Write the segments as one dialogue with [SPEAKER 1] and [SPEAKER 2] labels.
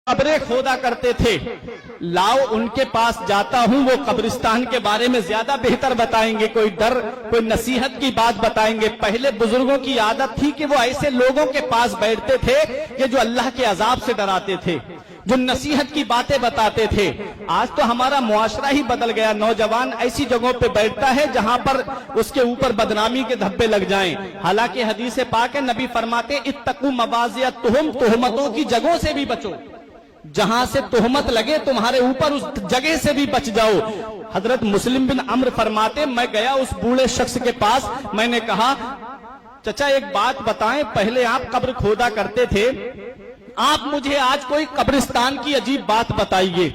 [SPEAKER 1] कब्रें खोदा करते थे, लाओ उनके पास जाता हूं, वो कब्रिस्तान के बारे में ज्यादा बेहतर बताएंगे, कोई डर कोई नसीहत की बात बताएंगे। पहले बुजुर्गों की आदत थी कि वो ऐसे लोगों के पास बैठते थे कि जो अल्लाह के अजाब से डराते थे, जो नसीहत की बातें बताते थे। आज तो हमारा मुआशरा ही बदल गया, नौजवान ऐसी जगहों पे बैठता है जहां पर उसके ऊपर बदनामी के धब्बे लग जाएं। हालांकि हदीस पाक है, नबी फरमाते इत्तकू मवाज़ियत तुहुम, तोहमतों की जगहों से भी बचो, जहां से तोहमत लगे तुम्हारे ऊपर उस जगह से भी बच जाओ। हजरत मुस्लिम बिन अम्र फरमाते, मैं गया उस बूढ़े शख्स के पास, मैंने कहा चचा एक बात बताएं, पहले आप कब्र खोदा करते थे, आप मुझे आज कोई कब्रिस्तान की अजीब बात बताइए।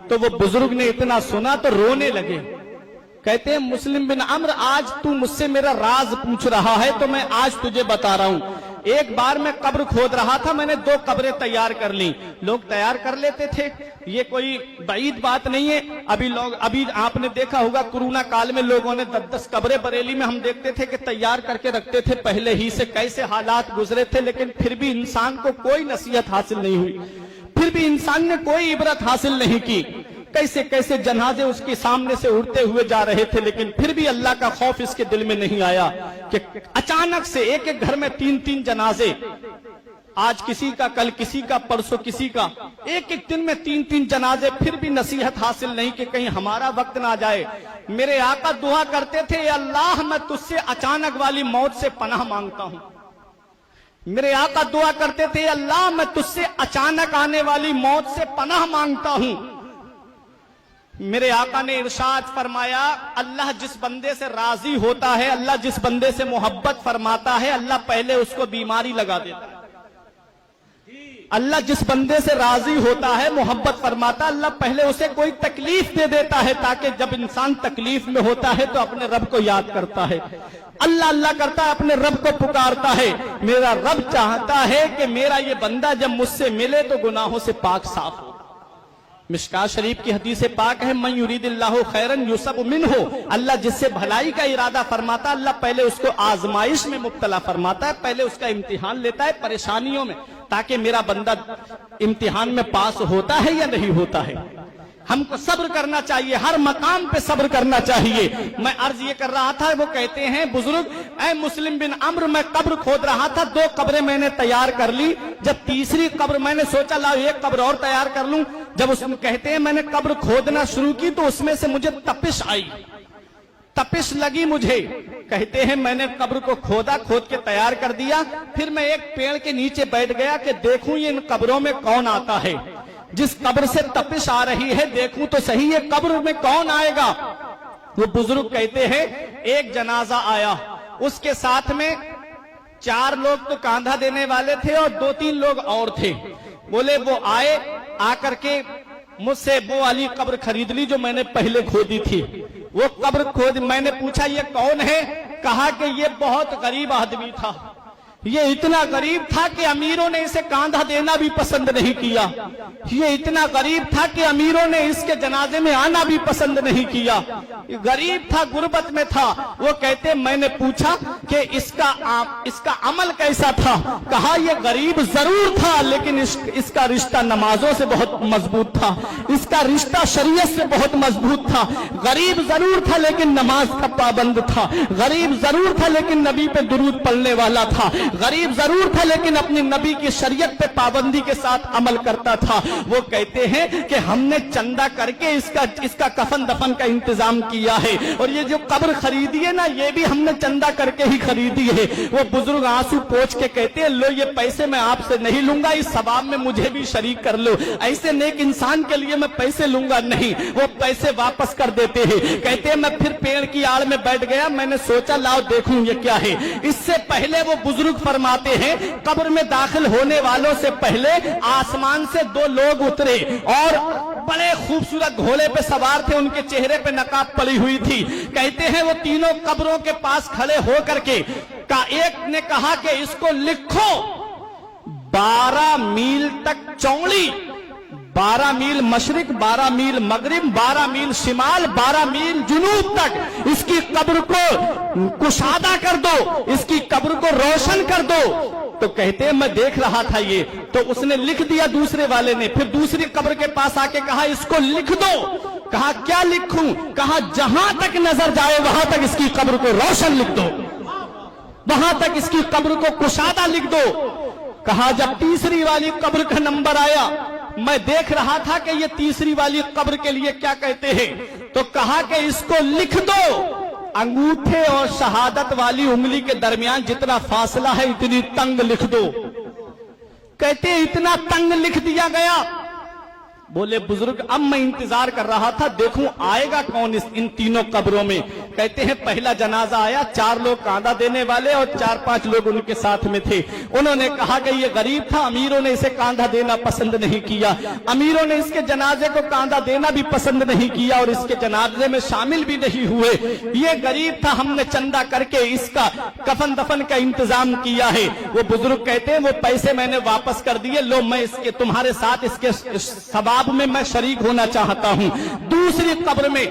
[SPEAKER 1] तो वो बुजुर्ग ने इतना सुना तो रोने लगे। कहते हैं मुस्लिम बिन अम्र, आज तू मुझसे मेरा राज पूछ रहा है तो मैं आज तुझे बता रहा हूं। एक बार मैं कब्र खोद रहा था, मैंने 2 कब्रें तैयार कर ली। लोग तैयार कर लेते थे, ये कोई बईद बात नहीं है। अभी आपने देखा होगा कोरोना काल में लोगों ने 10-10 कब्रें, बरेली में हम देखते थे कि तैयार करके रखते थे, पहले ही से कैसे हालात गुजरे थे, लेकिन फिर भी इंसान को कोई नसीहत हासिल नहीं हुई, फिर भी इंसान ने कोई इबरत हासिल नहीं की। कैसे कैसे जनाजे उसके सामने से उड़ते हुए जा रहे थे, लेकिन फिर भी अल्लाह का खौफ इसके दिल में नहीं आया कि अचानक से एक एक घर में 3-3 जनाजे, आज किसी का, कल किसी का, परसों किसी का, एक एक दिन में 3-3 जनाजे, फिर भी नसीहत हासिल नहीं कि कहीं हमारा वक्त ना जाए। मेरे आका दुआ करते थे, अल्लाह मैं तुझसे अचानक वाली मौत से पनाह मांगता हूं। मेरे आका दुआ करते थे, अल्लाह मैं तुझसे अचानक आने वाली मौत से पनाह मांगता हूं। मेरे आका ने इरशाद फरमाया, अल्लाह जिस बंदे से राजी होता है, अल्लाह जिस बंदे से मोहब्बत फरमाता है, अल्लाह पहले उसको बीमारी लगा देता है। अल्लाह जिस बंदे से राजी होता है, मोहब्बत फरमाता, अल्लाह पहले उसे कोई तकलीफ दे देता है, ताकि जब इंसान तकलीफ में होता है तो अपने रब को याद करता है, अल्लाह अल्लाह करता है, अपने रब को पुकारता है। मेरा रब चाहता है कि मेरा ये बंदा जब मुझसे मिले तो गुनाहों से पाक साफ हो। मिशकात शरीफ की हदीस पाक है, मन युरीदिल्लाहु खैरन युसब मिन्हु, अल्लाह जिससे भलाई का इरादा फरमाता, अल्लाह पहले उसको आजमाइश में मुब्तला फरमाता है, पहले उसका इम्तिहान लेता है परेशानियों में, ताकि मेरा बंदा इम्तिहान में पास होता है या नहीं होता है। हमको सब्र करना चाहिए, हर मकाम पे सब्र करना चाहिए। मैं अर्ज ये कर रहा था, वो कहते हैं बुजुर्ग, ऐ मुस्लिम बिन अम्र, मैं कब्र खोद रहा था, 2 कब्रें मैंने तैयार कर ली। जब तीसरी कब्र मैंने सोचा लाओ एक कब्र और तैयार कर लूं, जब उसमें कहते हैं मैंने कब्र खोदना शुरू की तो उसमें से मुझे तपिश आई, तपिश लगी मुझे। कहते हैं मैंने कब्र को खोदा, खोद के तैयार कर दिया। फिर मैं एक पेड़ के नीचे बैठ गया कि देखूं ये इन कब्रों में कौन आता है, जिस कब्र से तपिश आ रही है देखूं तो सही ये कब्र में कौन आएगा। वो बुजुर्ग कहते हैं एक जनाजा आया, उसके साथ में 4 लोग तो कांधा देने वाले थे और 2-3 लोग और थे। बोले वो आए, आकर के मुझसे वो वाली कब्र खरीद ली जो मैंने पहले खोदी थी। वो कब्र खोद, मैंने पूछा ये कौन है, कहा कि ये बहुत गरीब आदमी था, ये इतना गरीब था कि अमीरों ने इसे कांधा देना भी पसंद नहीं किया, ये इतना गरीब था कि अमीरों ने इसके जनाजे में आना भी पसंद नहीं किया, गरीब था, गुर्बत में था। वो कहते मैंने पूछा कि इसका अमल कैसा था, कहा ये गरीब जरूर था लेकिन इसका रिश्ता नमाजों से बहुत मजबूत था, इसका रिश्ता शरीयत से बहुत मजबूत था। गरीब जरूर था लेकिन नमाज का पाबंद था, गरीब जरूर था लेकिन नबी पे दुरूद पढ़ने वाला था, गरीब जरूर था लेकिन अपनी नबी की शरीयत पे पाबंदी के साथ अमल करता था। वो कहते हैं कि हमने चंदा करके इसका कफन दफन का इंतजाम किया है, और ये जो कब्र खरीदी है ना, ये भी हमने चंदा करके ही खरीदी है। वो बुजुर्ग आंसू पोंछ के कहते हैं लो ये पैसे मैं आपसे नहीं लूंगा, इस सवाब में मुझे भी शरीक कर लो, ऐसे नेक इंसान के लिए मैं पैसे लूंगा नहीं। वो पैसे वापस कर देते हैं। कहते हैं मैं फिर पेड़ की आड़ में बैठ गया, मैंने सोचा लाओ देखूं ये क्या है। इससे पहले वो बुजुर्ग फरमाते हैं कब्र में दाखिल होने वालों से पहले आसमान से 2 लोग उतरे और बड़े खूबसूरत घोड़े पे सवार थे, उनके चेहरे पे नकाब पड़ी हुई थी। कहते हैं वो तीनों कब्रों के पास खड़े होकर के एक ने कहा कि इसको लिखो 12 मील तक चौड़ी, 12 मील मशरिक, 12 मील मगरिब, 12 मील शिमाल, 12 मील जुनूब तक इसकी कब्र को कुशादा कर दो, इसकी कब्र को रोशन कर दो। तो कहते हैं मैं देख रहा था ये, तो उसने लिख दिया दूसरे वाले ने। फिर दूसरी कब्र के पास आके कहा इसको लिख दो। कहा क्या लिखूं? कहा जहां तक नजर जाए वहां तक इसकी कब्र को रोशन लिख दो, वहां तक इसकी कब्र को कुशादा लिख दो। कहा जब तीसरी वाली कब्र का नंबर आया, मैं देख रहा था कि ये तीसरी वाली कब्र के लिए क्या कहते हैं, तो कहा कि इसको लिख दो, अंगूठे और शहादत वाली उंगली के दरमियान जितना फासला है इतनी तंग लिख दो। कहते इतना तंग लिख दिया गया। बोले बुजुर्ग अब मैं इंतजार कर रहा था देखूं आएगा कौन इन तीनों कब्रों में। कहते हैं पहला जनाजा आया, 4 लोग कांधा देने वाले और 4-5 लोग उनके साथ में थे। उन्होंने कहा कि ये गरीब था, अमीरों ने इसे कांधा देना पसंद नहीं किया, अमीरों ने इसके जनाजे को कांधा देना भी पसंद नहीं किया और इसके जनाजे में शामिल भी नहीं हुए। ये गरीब था, हमने चंदा करके इसका कफन दफन का इंतजाम किया है। वो बुजुर्ग कहते हैं वो पैसे मैंने वापस कर दिए, लो मैं इसके तुम्हारे साथ इसके सवाब में मैं शरीक होना चाहता हूं। दूसरी कब्र में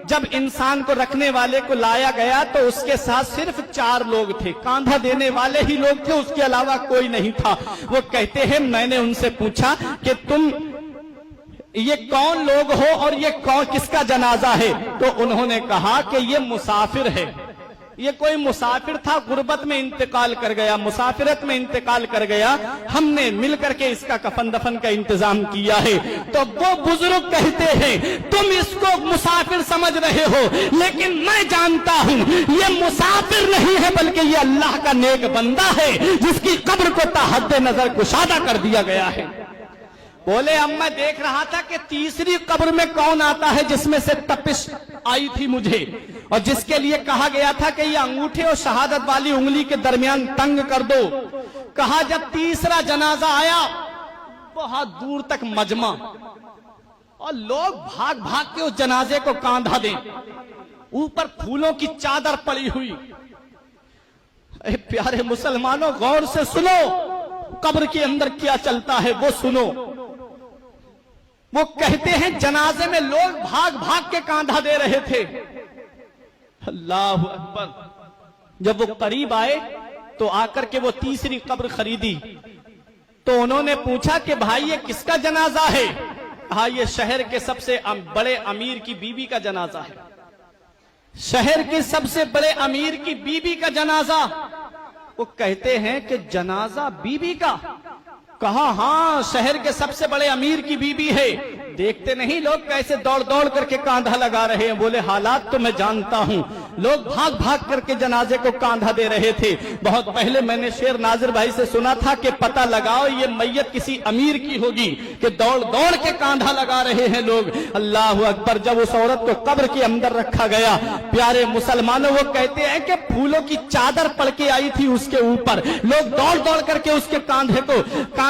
[SPEAKER 1] जब इंसान को रखने वाले को लाया गया तो उसके साथ सिर्फ 4 लोग थे, कांधा देने वाले ही लोग थे, उसके अलावा कोई नहीं था। वो कहते हैं मैंने उनसे पूछा कि तुम ये कौन लोग हो और ये कौन किसका जनाजा है? तो उन्होंने कहा कि ये मुसाफिर है, ये कोई मुसाफिर था, गुर्बत में इंतकाल कर गया, मुसाफिरत में इंतकाल कर गया, हमने मिलकर के इसका कफन दफन का इंतजाम किया है। तो वो बुजुर्ग कहते हैं तुम इसको मुसाफिर समझ रहे हो, लेकिन मैं जानता हूं ये मुसाफिर नहीं है बल्कि ये अल्लाह का नेक बंदा है जिसकी कब्र को ताहद्दे नजर कुशादा कर दिया गया है। बोले अब मैं देख रहा था कि तीसरी कब्र में कौन आता है जिसमें से तपिश आई थी मुझे और जिसके लिए कहा गया था कि ये अंगूठे और शहादत वाली उंगली के दरमियान तंग कर दो। कहा जब तीसरा जनाजा आया, बहुत दूर तक मजमा और लोग भाग भाग के उस जनाजे को कांधा दें, ऊपर फूलों की चादर पड़ी हुई। अरे प्यारे मुसलमानों गौर से सुनो, कब्र के अंदर क्या चलता है वो सुनो। वो कहते हैं जनाजे में लोग भाग भाग के कांधा दे रहे थे। अल्लाह अकबर। जब वो करीब आए तो आकर के वो तीसरी कब्र खरीदी तो उन्होंने पूछा कि भाई ये किसका जनाजा है? हाँ ये शहर के सबसे बड़े अमीर की बीवी का जनाजा है, शहर के सबसे बड़े अमीर की बीवी का जनाजा। वो कहते हैं कि जनाजा बीवी का? कहा हाँ शहर के सबसे बड़े अमीर की बीवी है। देखते नहीं लोग कैसे दौड़ दौड़ करके कांधा लगा रहे हैं। बोले हालात तो मैं जानता हूं, लोग भाग भाग करके जनाजे को कांधा दे रहे थे। बहुत पहले मैंने शेर नाजिर भाई से सुना था कि पता लगाओ ये मैयत किसी अमीर की होगी कि दौड़ दौड़ के कांधा लगा रहे हैं लोग। अल्लाह अकबर। जब उस औरत को कब्र के अंदर रखा गया, प्यारे मुसलमानों वो कहते हैं कि फूलों की चादर पड़ के आई थी उसके ऊपर, लोग दौड़ दौड़ करके उसके कांधे को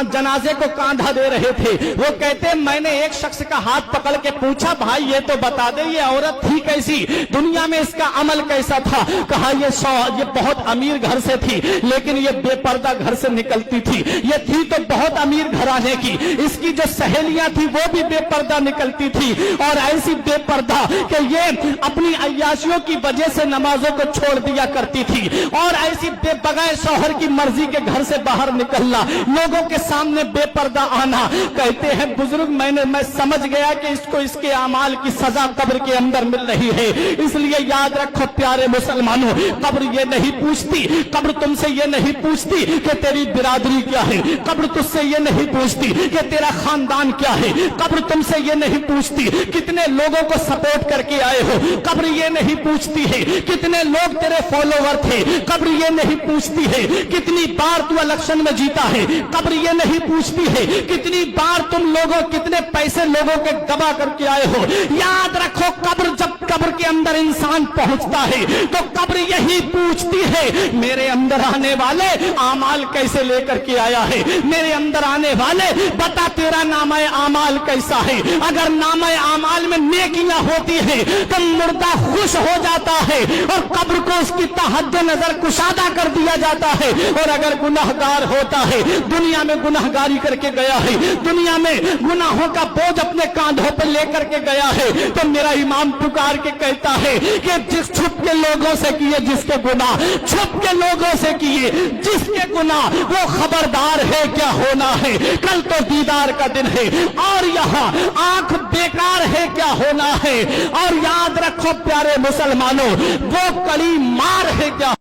[SPEAKER 1] जनाजे को कांधा दे रहे थे। वो कहते हैं मैंने एक शख्स का हाथ पकड़ के पूछा भाई ये तो बता दे ये औरत थी कैसी, दुनिया में इसका अमल कैसा था? कहा ये बहुत अमीर घर से थी लेकिन ये बेपर्दा घर से निकलती थी। ये थी तो बहुत अमीर घराने की, इसकी जो सहेलियां थी वो भी बेपर्दा निकलती थी और ऐसी बेपर्दा कि ये अपनी अय्याशियों की वजह से नमाजों को छोड़ दिया करती थी और ऐसी बगैर शौहर की मर्जी के घर से बाहर निकलना, लोगों के सामने बेपर्दा आना। कहते हैं बुजुर्ग मैं समझ गया कि इसको इसके अमाल की सजा कब्र के अंदर मिल रही है। इसलिए याद रखो प्यारे मुसलमानों, कब्र ये नहीं पूछती, कब्र तुमसे ये नहीं पूछती कि तेरी बिरादरी क्या है, कब्र तुझसे ये नहीं पूछती कि तेरा खानदान क्या है, कब्र तुमसे ये नहीं पूछती कितने लोगों को सपोर्ट करके आए हो, कब्र ये नहीं पूछती है कितने लोग तेरे फॉलोवर थे, कब्र ये नहीं पूछती है कितनी बार तू इलेक्शन में जीता है, कब्र ये नहीं पूछती है कितनी बार तुम लोगों कितने पैसे लोगों के दबा करके आए हो। याद रखो कब्र जब कब्र के अंदर इंसान पहुंचता पहुंचता है तो कब्र यही पूछती है, मेरे अंदर आने वाले आमाल कैसे लेकर के आया है, मेरे अंदर आने वाले बता तेरा नामा आमाल कैसा है। अगर नामा आमाल में नेकियां होती हैं तो मुर्दा खुश हो जाता है और कब्र को उसकी तहद नजर कुशादा कर दिया जाता है। और अगर गुनाहगार होता है, दुनिया में गुनाहगारी करके गया है, दुनिया में गुनाहों का बोझ अपने कांधों पर लेकर के गया है, तो मेरा इमाम पुकार के कहता है कि जिस छुप के लोगों से किए जिसके गुनाह, छुप के लोगों से किए जिसके गुनाह, वो खबरदार है क्या होना है। कल तो दीदार का दिन है और यहाँ आंख बेकार है क्या होना है। और याद रखो प्यारे मुसलमानों, वो कड़ी मार है क्या